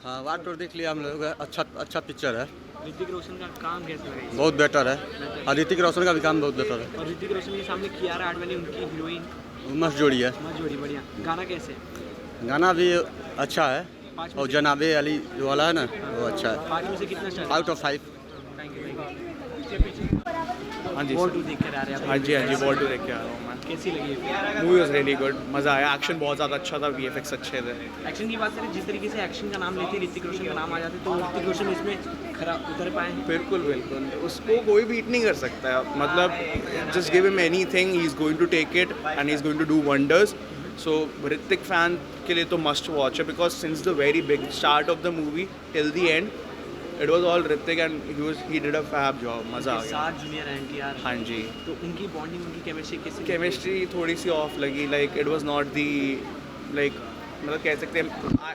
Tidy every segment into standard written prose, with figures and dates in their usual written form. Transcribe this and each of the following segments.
हाँ वार टूर देख लिया हम लोग, अच्छा अच्छा पिक्चर है, ऋतिक रोशन का काम कैसा लगा? बहुत बेटर है। और ऋतिक रोशन का भी काम बहुत बेटर है। और ऋतिक रोशन के सामने कियारा आडवाणी उनकी हीरोइन मस्त जोड़ी है। मस्त जोड़ी, बढ़िया। गाना कैसे है? गाना भी अच्छा है। 5 में और से जनाबे अली जो वाला है ना वो अच्छा है। 5 में से कितना star? Out of 5। Thank you. हाँ जी वॉर 2 देख कर आ रहे हैं आप? हाँ जी वॉर 2 देख के आ रहा हूँ मैं। कैसी लगी? मूवी वॉज रियली गुड, मज़ा आया। एक्शन बहुत ज़्यादा अच्छा था, VFX अच्छे थे। एक्शन की बात करें, जिस तरीके से एक्शन का नाम लेते ऋतिक रोशन का नाम आ जाते, तो ऋतिक रोशन इसमें खराब उतर पाए हैं? बिल्कुल बिल्कुल, उसको कोई बीट नहीं कर सकता है। मतलब just give him anything, he is going to take it and he is going to do wonders. So Hrithik fan के लिए तो मस्ट वॉच है, because since the very big start of the movie till the end it was all Hrithik and he did a fab job. मज़ा आ गया। 7 junior NTR, हाँ जी, तो उनकी बॉन्डिंग, उनकी केमिस्ट्री कैसी? केमिस्ट्री थोड़ी सी ऑफ लगी। Like it was not the, like मतलब कह सकते हैं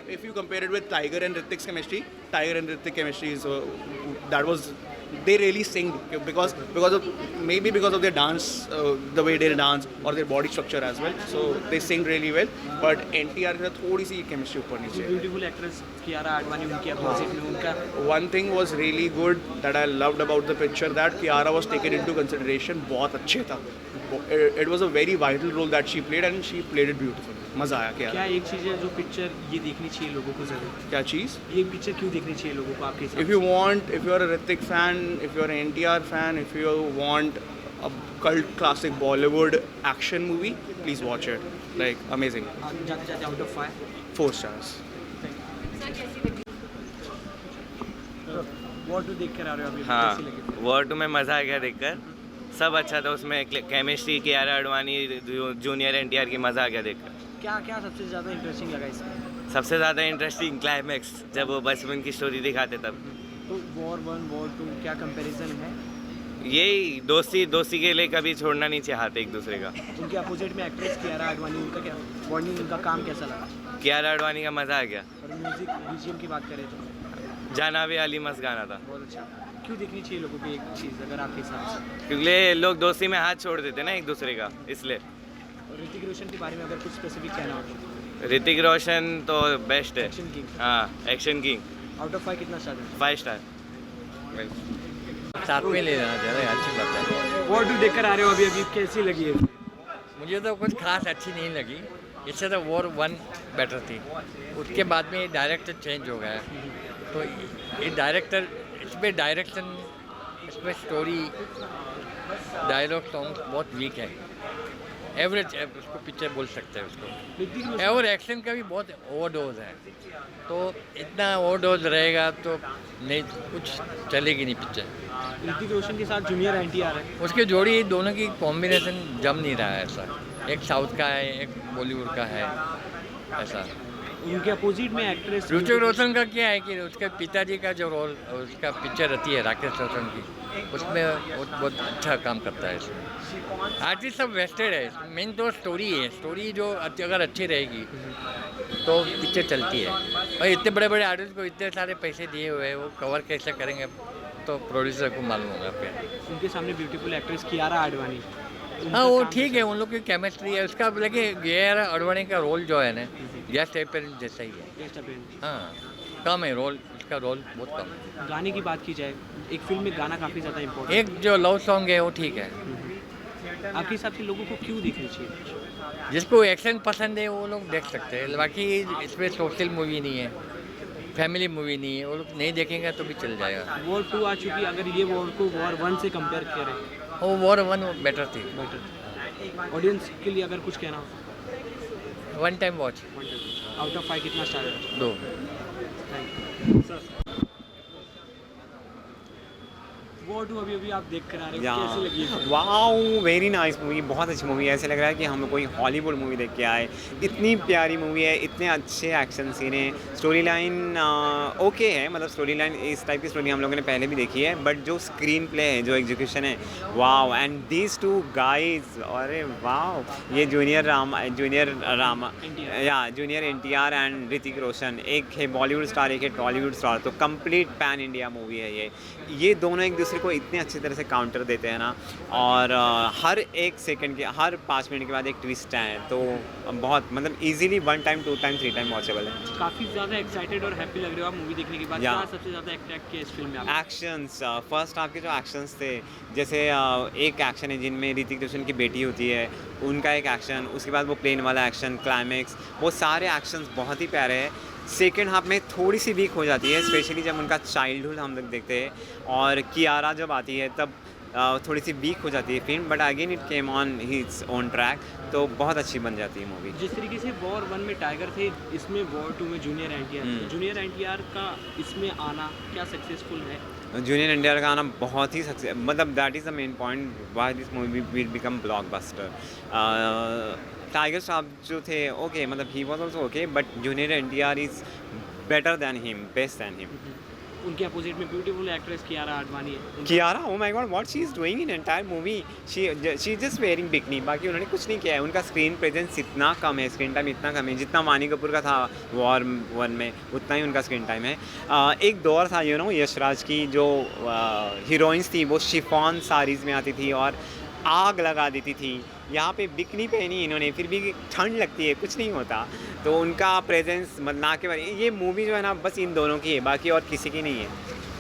if you compare it with tiger and Hrithik's chemistry, tiger and Hrithik chemistry is that was they really sing because of maybe because of their dance, the way they dance or their body structure as well, so they sing really well. But NTR का थोड़ी सी chemistry ऊपर नीचे। Beautiful actress Kiara Advani उनकी opposite में, उनका One thing was really good that I loved about the picture, that Kiara was taken into consideration. बहुत अच्छे था। It was a very vital role that she played and she played it beautifully. मज़ा आया क्या Kiara। एक चीज़ है जो picture ये देखनी चाहिए लोगों को ज़रूर? क्या चीज़? ये पिक्चर क्यों देखनी चाहिए लोगों को आपके हिसाब If you want, if you're a Hrithik fan, if you're an NTR fan, if you want a cult classic Bollywood action movie, please watch it. Like amazing. से? जाते जाते आउट ऑफ 5 4 stars. वॉर 2 देख कर आ रहे हो अभी? हाँ, कैसी लगी? वॉर 2 में मज़ा आ गया देखकर। सब अच्छा था उसमें, chemistry Kiara Advani junior NTR की मज़ा आ गया देखकर। क्या क्या सबसे ज़्यादा इंटरेस्टिंग लगा इसमें? सबसे ज़्यादा इंटरेस्टिंग क्लाइमैक्स, जब वो बचपन की स्टोरी दिखाते तब। तो वॉर 1 वॉर 2 क्या कंपैरिजन है? यही दोस्ती के लिए कभी छोड़ना नहीं चाहते एक दूसरे का। उनके अपोजिट में एक्ट्रेस कियारा आडवाणी, उनका क्या बॉन्डिंग, उनका काम कैसा लगा? कियारा आडवाणी का मज़ा आ गया। और म्यूजिक BGM की बात करें तो जाना भी अली मस्त गाना था। बहुत अच्छा। क्यों देखनी चाहिए लोगों को एक चीज़ अगर आपके हिसाब से? क्योंकि लोग दोस्ती में हाथ छोड़ देते ना एक दूसरे का, इसलिए। और ऋतिक रोशन के बारे में अगर कुछ स्पेसिफिक कहना हो तो? ऋतिक रोशन तो बेस्ट है। Action king. हाँ, एक्शन किंग। आउट ऑफ 5 कितना स्टार है? 5 स्टार। साथ में ले जाना चाहिए, अच्छी बात है। वॉर 2 देख कर आ रहे हो अभी अभी, कैसी लगी है? मुझे तो कुछ खास अच्छी नहीं लगी, इससे तो वॉर 1 बेटर थी। उसके बाद में डायरेक्टर चेंज हो गया, तो ये डायरेक्टर, इसमें डायरेक्शन, इसमें स्टोरी, डायलॉग सॉन्ग बहुत वीक है। एवरेज उसको पिक्चर बोल सकते हैं उसको। और एक्शन का भी बहुत ओवरडोज है, तो इतना ओवरडोज रहेगा तो नहीं, कुछ चलेगी नहीं पिक्चर। ऋतिक रोशन के साथ जूनियर NTR है, उसके जोड़ी दोनों की कॉम्बिनेशन जम नहीं रहा है ऐसा। एक साउथ का है, एक बॉलीवुड का है, ऐसा। उनके अपोजिट में एक्ट्रेस ऋतिक रोशन का क्या है कि उसके पिताजी का जो रोल, उसका पिक्चर रहती है राकेश रोशन की, उसमें वो बहुत अच्छा काम करता है इसमें। आर्टिस्ट सब वेस्टेड है, मेन तो स्टोरी है। स्टोरी जो अगर अच्छी रहेगी तो पिक्चर चलती है। और इतने बड़े बड़े आर्टिस्ट को इतने सारे पैसे दिए हुए हैं, वो कवर कैसे करेंगे तो प्रोड्यूसर को मालूम होगा फिर। उनके सामने ब्यूटीफुल एक्ट्रेस कियारा आडवाणी, हाँ वो ठीक है, उन लोग की केमिस्ट्री है उसका, लेकिन कियारा आडवाणी का रोल जो है ना, गेस्ट अपेरेंस जैसा ही है। हाँ, कम है रोल, उसका रोल बहुत कम है। गाने की बात की जाए, एक फिल्म में गाना काफ़ी ज़्यादा इम्पोर्टेंट एक जो लव सॉन्ग है वो ठीक है। है। आपके हिसाब से लोगों को क्यों देखनी चाहिए? जिसको एक्शन पसंद है वो लोग देख सकते हैं, बाकी इसमें सोशल मूवी नहीं है, फैमिली मूवी नहीं है, वो लोग नहीं देखेंगे तो भी चल जाएगा। वॉर 2 आ चुकी, अगर ये वॉर को वॉर 1 से कंपेयर करें, वो वॉर 1 बेटर थी। बेटर। ऑडियंस के लिए अगर कुछ कहना हो? 1 टाइम वॉच। आउट ऑफ 5 कितना स्टार है? 2। वॉर 2 अभी आप देख कर आ रहे हो, कैसी लगी है? वाओ, वेरी नाइस मूवी, बहुत अच्छी मूवी है। ऐसे लग रहा है कि हम लोग कोई हॉलीवुड मूवी देख के आए। इतनी प्यारी मूवी है, इतने अच्छे एक्शन सीन हैं, स्टोरी लाइन ओके है, मतलब स्टोरी लाइन इस टाइप की स्टोरी हम लोगों ने पहले भी देखी है, बट जो स्क्रीन प्ले है, जो एग्जीक्यूशन है, वाओ। एंड दीज 2 गाइज, अरे वाओ, ये junior NTR and Hrithik Roshan, एक है बॉलीवुड स्टार, एक है टॉलीवुड स्टार, तो कंप्लीट पैन इंडिया मूवी है ये दोनों एक दूसरे को इतने अच्छी तरह से काउंटर देते हैं ना, और हर एक सेकंड के, हर 5 मिनट के बाद एक ट्विस्ट है, तो बहुत मतलब easily 1 time 2 time 3 time watchable है। काफ़ी ज़्यादा एक्साइटेड और हैप्पी लग रहे हो आप मूवी देखने के बाद। या। क्या सबसे ज़्यादा अट्रैक्ट किया इस फिल्म में आप? एक्शंस, फर्स्ट हाफ के जो एक्शंस थे, जैसे एक एक्शन है जिनमें ऋतिक रोशन की बेटी होती है, उनका एक एक्शन, उसके बाद वो प्लेन वाला एक्शन, क्लाइमेक्स, वो सारे एक्शंस बहुत ही प्यारे हैं। सेकेंड हाफ में थोड़ी सी वीक हो जाती है, स्पेशली जब उनका चाइल्डहुड हम लोग देखते हैं, और कियारा जब आती है तब थोड़ी सी वीक हो जाती है film, but again it came on his own track, तो बहुत अच्छी बन जाती है मूवी। जिस तरीके से वॉर 1 में टाइगर थे, इसमें वॉर 2 में जूनियर एनटीआर, जूनियर एनटीआर का इसमें आना क्या सक्सेसफुल है? जूनियर एनटीआर का आना बहुत ही सक्सेस, मतलब that is the main point why this movie will become blockbuster. Tiger साहब जो थे ओके, मतलब he was also okay, but junior NTR is better than him, best than him. उनके अपोजिट में ब्यूटीफुल एक्ट्रेस कियारा आडवाणी है। Kiara, oh my god, what she is doing in entire movie, she just wearing bikini, बाकी उन्होंने कुछ नहीं किया है। उनका स्क्रीन प्रेजेंस इतना कम है, स्क्रीन टाइम इतना कम है, जितना वानी कपूर का था वॉर 1 में, उतना ही उनका स्क्रीन टाइम है। एक दौर था यशराज की जो हीरोइंस थी, वो शिफॉन साड़ीज़ में आती थी और आग लगा देती थी। यहाँ पे बिकनी पहनी इन्होंने, फिर भी ठंड लगती है, कुछ नहीं होता, तो उनका प्रेजेंस ना के बराबर। ये मूवी जो है ना बस इन दोनों की है, बाकी और किसी की नहीं है।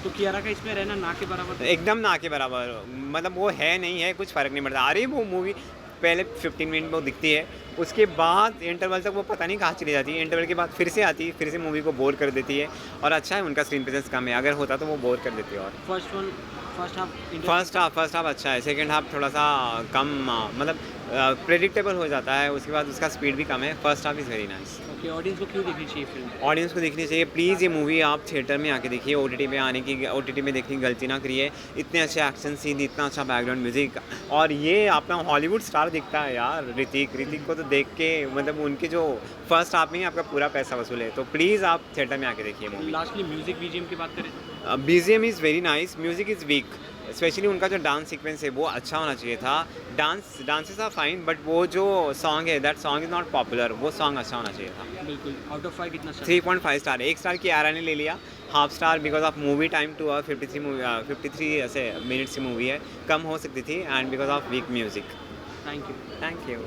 तो कियारा का इसमें रहना ना के बराबर? एकदम ना के बराबर, मतलब वो है नहीं है, कुछ फ़र्क नहीं पड़ता। अरे वो मूवी पहले 15 मिनट में वो दिखती है, उसके बाद इंटरवल तक वो पता नहीं कहाँ चली जाती है, इंटरवल के बाद फिर से आती है, फिर से मूवी को बोर कर देती है। और अच्छा है उनका स्क्रीन प्रेजेंस कम है, अगर होता तो वो बोर कर देती है। और फर्स्ट हाफ अच्छा है, सेकंड हाफ थोड़ा सा कम, मतलब प्रेडिक्टेबल हो जाता है, उसके बाद उसका स्पीड भी कम है। First half is very nice. Okay, audience को क्यों देखनी चाहिए फिल्म? ऑडियंस को देखनी चाहिए, प्लीज़ ये मूवी आप थिएटर में आके देखिए, OTT पे आने की, OTT में देखने की गलती ना करिए। इतने अच्छे एक्शन सीन, इतना अच्छा बैकग्राउंड म्यूज़िक, और ये अपना हॉलीवुड स्टार दिखता है यार, ऋतिक को तो देख के मतलब उनके जो फर्स्ट हाफ में ही आपका पूरा पैसा वसूल है, तो प्लीज़ आप थिएटर में आके देखिए मूवी। लास्टली म्यूजिक BGM की बात करें? BGM is very nice, music is week, specially उनका जो डांस सीक्वेंस है वो अच्छा होना चाहिए था। डांसेस आर फाइन, बट वो जो सॉन्ग है, that song is not popular, वो सॉन्ग अच्छा होना चाहिए था। बिल्कुल। आउट ऑफ 5 कितना? 3.5 स्टार। 1 स्टार कियारा ने ले लिया, half star because of movie time 2 और 53 ऐसे मिनट्स की मूवी है, कम हो सकती थी, and because of weak music. Thank you.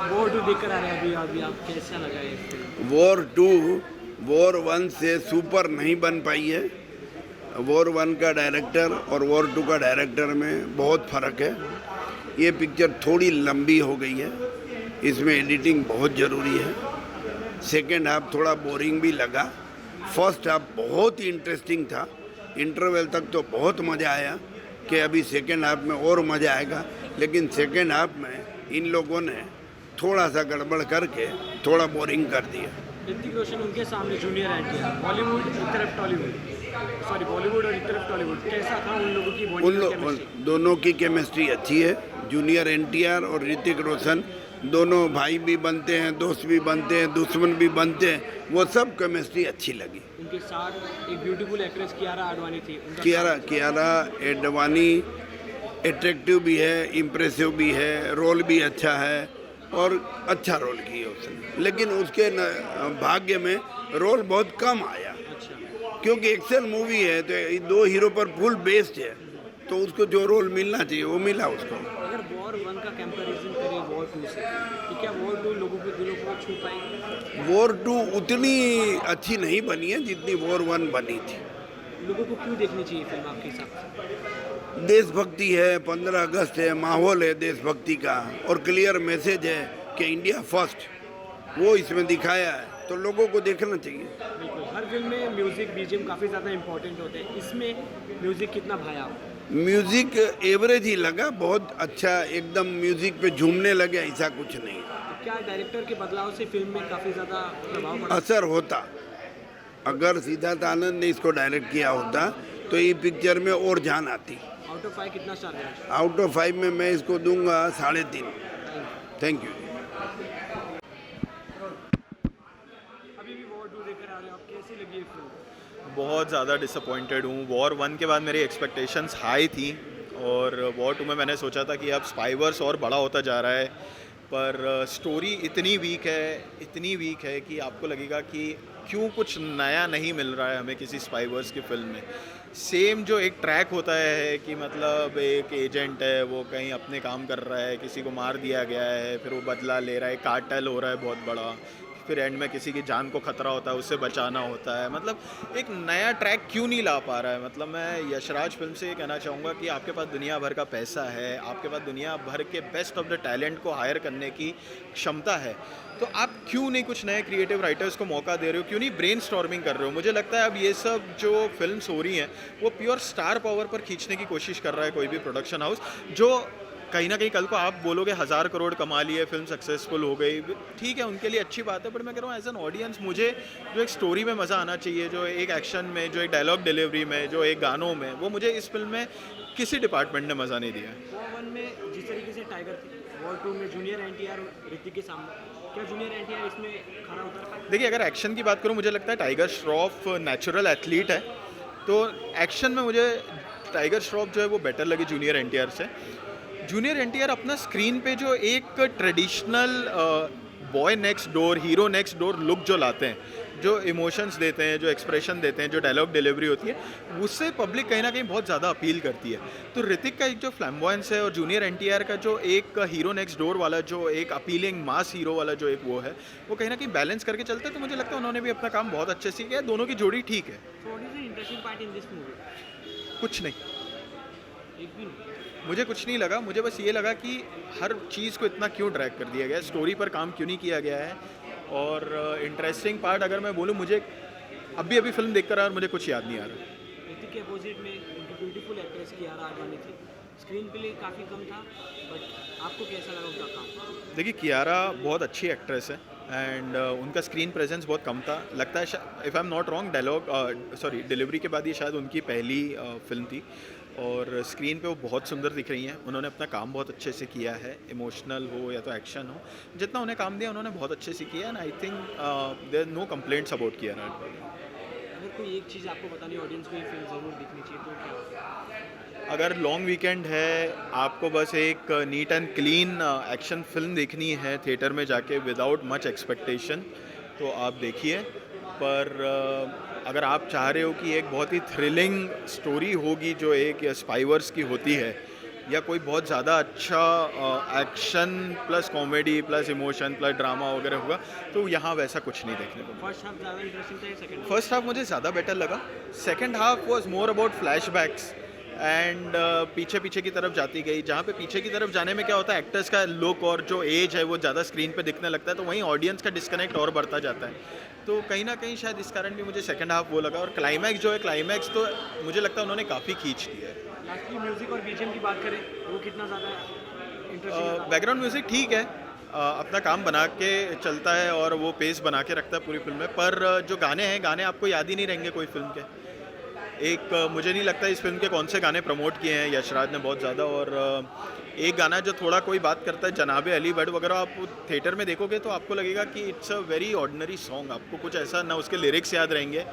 War 2 देखकर आ रहे हैं अभी आप, कैसा लगा ये फिल्म? वॉर 2 वॉर 1 से सुपर नहीं बन पाई है। वॉर 1 का डायरेक्टर और वॉर 2 का डायरेक्टर में बहुत फ़र्क है। ये पिक्चर थोड़ी लंबी हो गई है, इसमें एडिटिंग बहुत ज़रूरी है। सेकेंड हाफ थोड़ा बोरिंग भी लगा, फर्स्ट हाफ बहुत ही इंटरेस्टिंग था। इंटरवल तक तो बहुत मज़ा आया कि अभी सेकेंड हाफ में और मज़ा आएगा, लेकिन सेकेंड हाफ में इन लोगों ने थोड़ा सा गड़बड़ करके थोड़ा बोरिंग कर दिया। ऋतिक रोशन उनके सामने जूनियर एनटीआर, बॉलीवुड एक तरफ टॉलीवुड, सॉरी बॉलीवुड और एक तरफ टॉलीवुड, कैसा था उन लोगों की बॉलीवुड? दोनों की केमिस्ट्री अच्छी है। जूनियर एनटीआर और ऋतिक रोशन दोनों भाई भी बनते हैं, दोस्त भी बनते हैं, दुश्मन भी बनते हैं, वो सब केमिस्ट्री अच्छी लगी। उनके साथ एक ब्यूटीफुल एक्ट्रेस कियारा आडवाणी थी। कियारा आडवाणी एट्रैक्टिव भी है, इम्प्रेसिव भी है, रोल भी अच्छा है और अच्छा रोल किया उसने, लेकिन उसके भाग्य में रोल बहुत कम आया। क्योंकि एक्शन मूवी है तो 2 हीरो पर फुल बेस्ड है, तो उसको जो रोल मिलना चाहिए वो मिला उसको। अगर वॉर 1 का कंपैरिजन करें वॉर 2 से, तो क्या वॉर 2 लोगों के दिलों को छू पाएगी? वॉर 2 उतनी अच्छी नहीं बनी है जितनी वॉर 1 बनी थी। लोगों को क्यों देखनी चाहिए फिल्म आपके हिसाब से? देशभक्ति है, 15 अगस्त है, माहौल है देशभक्ति का, और क्लियर मैसेज है कि इंडिया फर्स्ट, वो इसमें दिखाया है, तो लोगों को देखना चाहिए। बिल्कुल, हर फिल्म में म्यूजिक BGM काफ़ी ज़्यादा इंपॉर्टेंट होते हैं, इसमें म्यूजिक कितना भाया? म्यूज़िक एवरेज ही लगा, बहुत अच्छा, एकदम म्यूज़िक पे झूमने लगे ऐसा कुछ नहीं। तो क्या डायरेक्टर के बदलाव से फिल्म में काफ़ी ज़्यादा प्रभाव पड़ा? असर होता, अगर सिद्धार्थ आनंद ने इसको डायरेक्ट किया होता तो ये पिक्चर में और जान आती। आउट ऑफ 5 कितना स्टार देना? आउट ऑफ 5 में मैं इसको दूंगा 3.5। Thank you. अभी भी वॉर 2 देखकर आ रहे हो आप, कैसी लगी ये फिल्म? बहुत ज़्यादा डिसअपॉइंटेड हूँ। वॉर 1 के बाद मेरी एक्सपेक्टेशंस हाई थी, और वॉर 2 में मैंने सोचा था कि अब स्पाइवर्स और बड़ा होता जा रहा है, पर स्टोरी इतनी वीक है कि आपको लगेगा कि क्यों कुछ नया नहीं मिल रहा है हमें किसी स्पाई वर्स की फिल्म में। सेम जो एक ट्रैक होता है कि मतलब एक एजेंट है, वो कहीं अपने काम कर रहा है, किसी को मार दिया गया है, फिर वो बदला ले रहा है, कार्टेल हो रहा है बहुत बड़ा, फिर एंड में किसी की जान को खतरा होता है, उससे बचाना होता है। मतलब एक नया ट्रैक क्यों नहीं ला पा रहा है। मतलब मैं यशराज फिल्म से ये कहना चाहूँगा कि आपके पास दुनिया भर का पैसा है, आपके पास दुनिया भर के बेस्ट ऑफ द टैलेंट को हायर करने की क्षमता है, तो आप क्यों नहीं कुछ नए क्रिएटिव राइटर्स को मौका दे रहे हो, क्यों नहीं ब्रेन स्टॉर्मिंग कर रहे हो। मुझे लगता है अब ये सब जो फिल्म्स हो रही हैं वो प्योर स्टार पावर पर खींचने की कोशिश कर रहा है कोई भी प्रोडक्शन हाउस, जो कहीं ना कहीं कल को आप बोलोगे 1000 करोड़ कमा लिए, फिल्म सक्सेसफुल हो गई, ठीक है, उनके लिए अच्छी बात है, बट मैं कह रहा हूँ एज एन ऑडियंस मुझे जो एक स्टोरी में मज़ा आना चाहिए, जो एक एक्शन में, जो एक डायलॉग डिलीवरी में, जो एक गानों में, वो मुझे इस फिल्म में किसी डिपार्टमेंट ने मज़ा नहीं दिया। वॉर 1 में जिस तरीके से टाइगर थी, वॉर 2 में जूनियर एनटीआर ऋतिक के सामने, क्या जूनियर एनटीआर इसमें खरा उतर पाए? देखिए, अगर एक्शन की बात करूँ, मुझे लगता है टाइगर श्रॉफ नेचुरल एथलीट है, तो एक्शन में मुझे टाइगर श्रॉफ जो है वो बेटर लगी जूनियर एनटीआर से। जूनियर एनटीआर अपना स्क्रीन पे जो एक traditional boy next door, hero next door look जो लाते हैं, जो इमोशंस देते हैं, जो एक्सप्रेशन देते हैं, जो डायलॉग डिलीवरी होती है, उससे पब्लिक कहीं ना कहीं बहुत ज़्यादा अपील करती है। तो ऋतिक का एक जो फ्लैम्बॉयंस है और जूनियर एनटीआर का जो एक हीरो नेक्स्ट डोर वाला, जो एक अपीलिंग मास हीरो वाला जो एक वो है, वो कहीं ना कहीं बैलेंस करके चलता है। तो मुझे लगता है उन्होंने भी अपना काम बहुत अच्छे से किया है, दोनों की जोड़ी ठीक है। So what is the interesting part in this movie? कुछ नहीं, एक भी नहीं। मुझे कुछ नहीं लगा, मुझे बस ये लगा कि हर चीज़ को इतना क्यों ड्रैग कर दिया गया है, स्टोरी पर काम क्यों नहीं किया गया है। और इंटरेस्टिंग पार्ट अगर मैं बोलूँ, मुझे अभी फिल्म देख कर आया और मुझे कुछ याद नहीं आ रहा। ऋतिक के अपोजिट में उनकी ब्यूटीफुल एक्ट्रेस कियारा आडवाणी थी, स्क्रीन प्ले काफ़ी कम था, बट आपको कैसा लगा उनका काम? देखिए, कियारा बहुत अच्छी एक्ट्रेस है एंड उनका स्क्रीन प्रेजेंस बहुत कम था। लगता है, if I am not wrong, delivery के बाद ये शायद उनकी पहली फिल्म थी, और स्क्रीन पे वो बहुत सुंदर दिख रही हैं। उन्होंने अपना काम बहुत अच्छे से किया है, इमोशनल हो या तो एक्शन हो, जितना उन्हें काम दिया उन्होंने बहुत अच्छे से किया, and I think there no complaints about Kiara. अगर कोई एक चीज़ आपको बतानी ऑडियंस को ये फिल्म ज़रूर दिखनी चाहिए तो क्या होगा? अगर लॉन्ग वीकेंड है, आपको बस एक neat and clean action film देखनी है थिएटर में जाके विदाउट मच एक्सपेक्टेशन, तो आप देखिए। पर अगर आप चाह रहे हो कि एक बहुत ही थ्रिलिंग स्टोरी होगी जो एक स्पाई वर्स की होती है, या कोई बहुत ज़्यादा अच्छा action plus comedy plus emotion plus drama वगैरह होगा, तो यहाँ वैसा कुछ नहीं देखने को। फर्स्ट हाफ ज़्यादा इंटरेस्टिंग था या सेकंड? फर्स्ट हाफ मुझे ज़्यादा बेटर लगा, second half was more about flashbacks and पीछे पीछे की तरफ जाती गई। जहाँ पे पीछे की तरफ जाने में क्या होता है, एक्टर्स का लुक और जो एज है वो ज़्यादा स्क्रीन पे दिखने लगता है, तो वहीं ऑडियंस का डिस्कनेक्ट और बढ़ता जाता है। तो कहीं ना कहीं शायद इस कारण भी मुझे सेकंड हाफ वो लगा। और क्लाइमैक्स जो है, क्लाइमैक्स तो मुझे लगता है उन्होंने काफ़ी खींच दिया है। लास्टली म्यूजिक और बीजीएम की बात करें, वो कितना ज़्यादा इंटरेस्टिंग? बैकग्राउंड म्यूज़िक ठीक है, अपना काम बना के चलता है और वो पेस बना के रखता है पूरी फिल्म में। पर जो गाने हैं, गाने आपको याद ही नहीं रहेंगे कोई फिल्म के। एक मुझे नहीं लगता इस फिल्म के कौन से गाने प्रमोट किए हैं यशराज ने बहुत ज़्यादा, और एक गाना जो थोड़ा कोई बात करता है, जनाबे अली बट वगैरह, आप थिएटर में देखोगे तो आपको लगेगा कि it's a very ordinary song. आपको कुछ ऐसा ना उसके लिरिक्स याद रहेंगे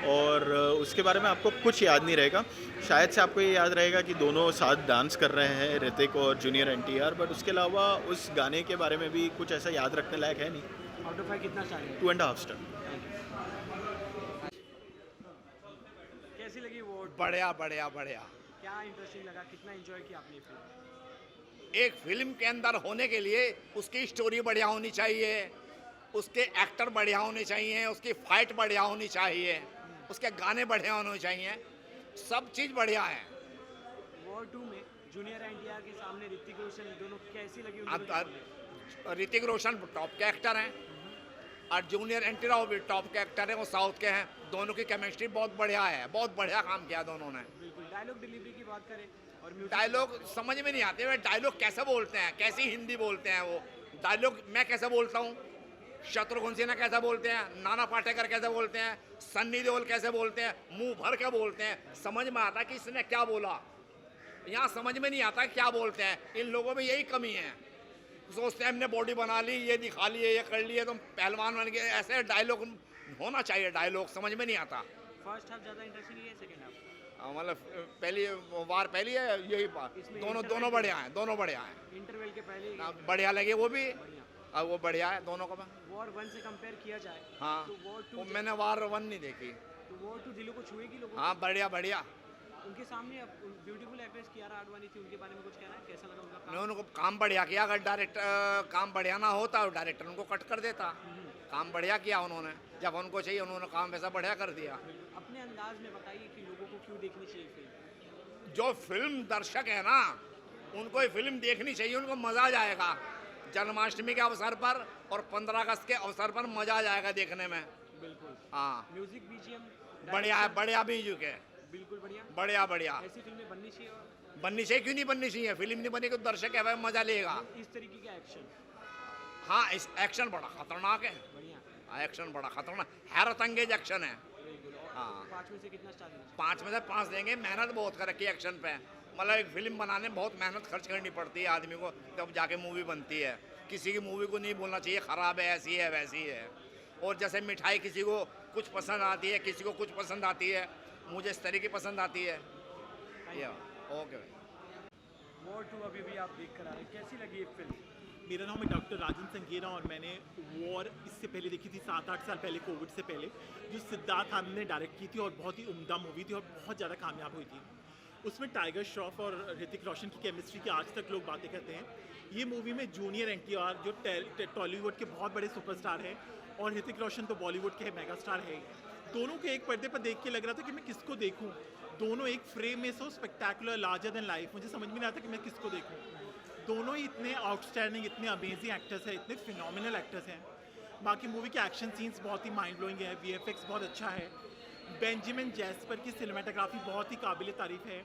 और उसके बारे में आपको कुछ याद नहीं रहेगा। शायद से आपको ये याद रहेगा कि दोनों साथ डांस कर रहे हैं, ऋतिक और जूनियर एनटीआर, बट उसके अलावा उस गाने के बारे में भी कुछ ऐसा याद रखने लायक है नहीं। आउट ऑफ 5 कितना चाहिए? 2.5 स्टार। कैसी लगी वो? बढ़िया बढ़िया बढ़िया। क्या इंटरेस्टिंग लगा, कितना एंजॉय किया आपने फिल्म? एक फिल्म के अंदर होने के लिए उसकी स्टोरी बढ़िया होनी चाहिए, उसके एक्टर बढ़िया होने चाहिए, उसकी फाइट बढ़िया होनी चाहिए, उसके गाने बढ़िया होने चाहिए, सब चीज़ बढ़िया है। वॉर 2 में जूनियर एनटीआर के सामने ऋतिक रोशन, दोनों कैसी लगी उनको? ऋतिक रोशन टॉप के एक्टर हैं और जूनियर एनटीआर भी टॉप के एक्टर हैं, वो साउथ के हैं। दोनों की केमिस्ट्री बहुत बढ़िया है, बहुत बढ़िया काम किया दोनों ने। बिल्कुल। डायलॉग डिलीवरी की बात करें और म्यूजिक, डायलॉग समझ में नहीं आते, वे डायलॉग कैसे बोलते हैं, कैसी हिंदी बोलते हैं वो डायलॉग। मैं कैसे बोलता हूँ, शत्रुघ्न सिन्हा कैसे बोलते हैं, नाना पाटेकर कैसे बोलते हैं, सन्नी देओल कैसे बोलते हैं, मुंह भर के बोलते हैं, समझ में आता कि इसने क्या बोला। यहाँ समझ में नहीं आता क्या बोलते हैं। इन लोगों में यही कमी है, सोचते हैं हमने बॉडी बना ली, ये दिखा लिए, ये कर लिए, तुम पहलवान बन गए। ऐसे डायलॉग होना चाहिए, डायलॉग समझ में नहीं आता। फर्स्ट हाफ ज़्यादा इंटरेस्टिंग है सेकंड हाफ? मतलब पहली वार पहली है, यही बात। दोनों बढ़िया हैं, दोनों बढ़िया हैं। इंटरवल के पहले बढ़िया लगे वो भी। अब वो बढ़िया है दोनों का। वॉर 1 से कंपेयर किया जाए हाँ तो वॉर 2 मैंने वार 1 नहीं देखी। तो वॉर 2 दिलों को छुएगी लोगों हाँ बढ़िया बढ़िया। को? उनके सामने ब्यूटीफुल एक्ट्रेस कियारा आडवाणी थी, उनके बारे में कुछ कहना है, कैसा लगा उनका काम? नहीं उनको काम बढ़िया किया। अगर डायरेक्टर काम बढ़िया ना होता तो डायरेक्टर उनको कट कर देता। काम बढ़िया किया उन्होंने, जब उनको चाहिए उन्होंने काम वैसा बढ़िया कर दिया। अपने अंदाज में बताइए कि लोगों को क्यों देखनी चाहिए फिल्म? जो फिल्म दर्शक है ना उनको ये फिल्म देखनी चाहिए, उनको मज़ा आ जाएगा। जन्माष्टमी के अवसर पर और 15 अगस्त के अवसर पर मज़ा आ जाएगा देखने में। बिल्कुल। हाँ म्यूजिक बीजीएम बढ़िया है, बढ़िया म्यूजिक है, बिल्कुल बढ़िया। बढ़िया बढ़िया। ऐसी फिल्में बननी चाहिए और बननी चाहिए, क्यों नहीं बननी चाहिए? फिल्म नहीं बनेगी तो दर्शक है वह मज़ा लेगा। इस तरीके का एक्शन हाँ इस एक्शन बड़ा खतरनाक है। बढ़िया। एक्शन बड़ा खतरनाक, हैरत अंगेज एक्शन है। बिल्कुल। और हाँ 5 में से कितना स्टार देना चाहिए? 5 में से 5 देंगे। मेहनत बहुत कर रखी है एक्शन पे। मतलब एक फिल्म बनाने में बहुत मेहनत खर्च करनी पड़ती है आदमी को, तब जाके मूवी बनती है। किसी की मूवी को नहीं बोलना चाहिए ख़राब है, ऐसी है वैसी है। और जैसे मिठाई किसी को कुछ पसंद आती है, किसी को कुछ पसंद आती है, मुझे इस तरीके पसंद आती है। ये ओके भाई। वॉर 2 अभी भी आप देख कर आ रहे हैं, कैसी लगी ये फिल्म? मेरा नाम है डॉक्टर राजन संगेरा और मैंने वॉर इससे पहले देखी थी 7-8 साल पहले कोविड से पहले, जो सिद्धार्थ आनंद ने डायरेक्ट की थी और बहुत ही उम्दा मूवी थी और बहुत ज़्यादा कामयाब हुई थी। उसमें टाइगर श्रॉफ और ऋतिक रोशन की केमिस्ट्री की आज तक लोग बातें करते हैं। ये मूवी में जूनियर एनटीआर जो टॉलीवुड के बहुत बड़े सुपरस्टार हैं और ऋतिक रोशन तो बॉलीवुड के मेगा स्टार है। दोनों के एक पर्दे पर देख के लग रहा था कि मैं किसको देखूं। दोनों एक फ्रेम में सो स्पेक्टैकुलर लार्जर देन लाइफ, मुझे समझ में नहीं आता कि मैं किसको देखूं। दोनों ही इतने आउटस्टैंडिंग, इतने अमेजिंग एक्टर्स हैं, इतने फिनोमिनल एक्टर्स हैं। बाकी मूवी के एक्शन सीन्स बहुत ही माइंड ब्लोइंग है, वीएफएक्स बहुत अच्छा है, बेंजामिन जैस्पर की सिनेमेटोग्राफी बहुत ही काबिल तारीफ है।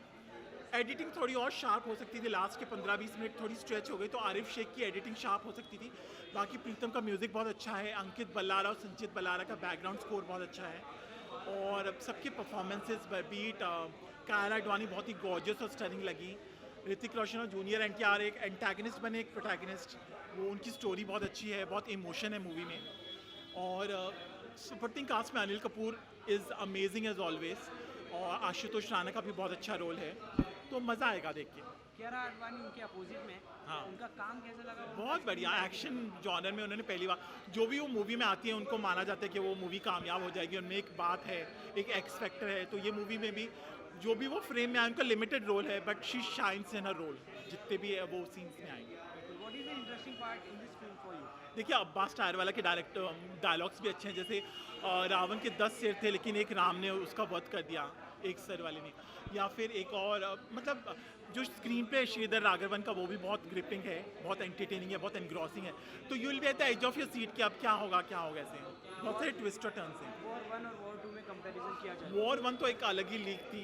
एडिटिंग थोड़ी और शार्प हो सकती थी, लास्ट के 15-20 मिनट थोड़ी स्ट्रेच हो गई, तो आरिफ शेख की एडिटिंग शार्प हो सकती थी। बाकी प्रीतम का म्यूज़िक बहुत अच्छा है, अंकित बल्लारा और संचित बल्लारा का बैकग्राउंड स्कोर बहुत अच्छा है और सबके परफॉर्मेंसेस बीट कियारा आडवाणी बहुत ही गॉर्जियस और स्टनिंग लगी। ऋतिक रोशन और जूनियर एनटीआर एक एंटागनिस्ट बने एक प्रोटैगनिस्ट, वो उनकी स्टोरी बहुत अच्छी है, बहुत इमोशन है मूवी में। और सपोर्टिंग कास्ट में Anil Kapoor is amazing as always और आशुतोष राणा का भी बहुत अच्छा रोल है, तो मज़ा आएगा देख के। कियारा आडवाणी उनके अपोजिट में, हाँ। उनका काम कैसा लगा? बहुत बढ़िया एक्शन जॉनर में उन्होंने पहली बार जो भी वो मूवी में आती है उनको माना जाता है कि वो मूवी कामयाब हो जाएगी, उनमें एक बात है, एक एक्स फैक्टर है। तो ये मूवी में भी जो भी वो फ्रेम में आए उनका लिमिटेड रोल है, but she shines in her role जितने भी है वो सीन्स में आएंगे। What is the interesting part in this film for you? देखिए अब्बास टायरवाला के डायलॉग्स भी अच्छे हैं, जैसे रावण के 10 सिर थे लेकिन एक राम ने उसका वध कर दिया एक सर वाले ने, या फिर एक और मतलब जो स्क्रीन पे श्रीधर राघवन का वो भी बहुत ग्रिपिंग है, बहुत एंटरटेनिंग है, बहुत एनग्रॉसिंग है। तो you will be at the edge of your seat कि अब क्या होगा ऐसे बहुत सारे ट्विस्ट और टर्न्स हैं। वॉर 1 और वॉर 2 में कंपैरिजन किया जाए, वॉर 1 तो एक अलग ही लीग थी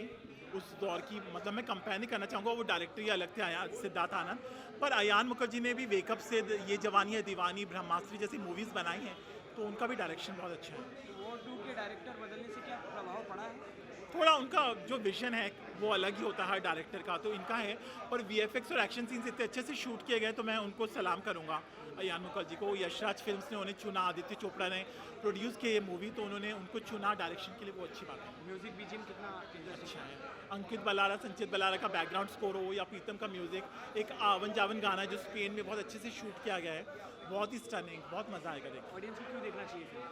उस दौर की, मतलब मैं कंपेयर नहीं करना चाहूँगा, वो डायरेक्टर ही अलग थे सिद्धार्थ आनंद, पर अयान मुखर्जी ने भी वेकअप से ये जवानी है दीवानी, ब्रह्मास्त्र जैसी मूवीज़ बनाई हैं, तो उनका भी डायरेक्शन बहुत अच्छा है। तो वॉर 2 के डायरेक्टर बदलने से क्या प्रभाव पड़ा है? थोड़ा उनका जो विजन है वो अलग ही होता है डायरेक्टर का, तो इनका है। और वीएफएक्स और एक्शन सीन्स इतने अच्छे से शूट किए गए, तो मैं उनको सलाम करूँगा अयान मुखर्जी को। यशराज फिल्म्स ने उन्हें चुना, आदित्य चोपड़ा ने प्रोड्यूस किया ये मूवी, तो उन्होंने उनको चुना डायरेक्शन के लिए, वो अच्छी बात है। म्यूजिक बीजीएम कितना अच्छा है, अंकित बल्लारा संचित बल्लारा का बैकग्राउंड स्कोर हो या प्रीतम का म्यूज़िक, एक आवन जावन गाना जो स्पेन में बहुत अच्छे से शूट किया गया है, बहुत ही स्टनिंग, बहुत मज़ा आएगा देख। ऑडियंस को क्यों देखना चाहिए फिल्म?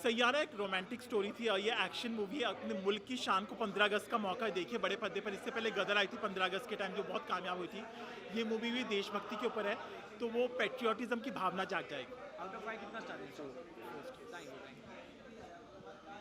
सैयारा एक रोमांटिक स्टोरी थी और ये एक्शन मूवी है, अपने मुल्क की शान को 15 अगस्त का मौका देखिए बड़े पर्दे पर। इससे पहले गदर आई थी 15 अगस्त के टाइम, जो बहुत कामयाब हुई थी। ये मूवी भी देशभक्ति के ऊपर है, तो वो पेट्रियाटिज्म की भावना जाग जाएगी। आउट ऑफ 5 कितना स्टार देंगे? Thank you.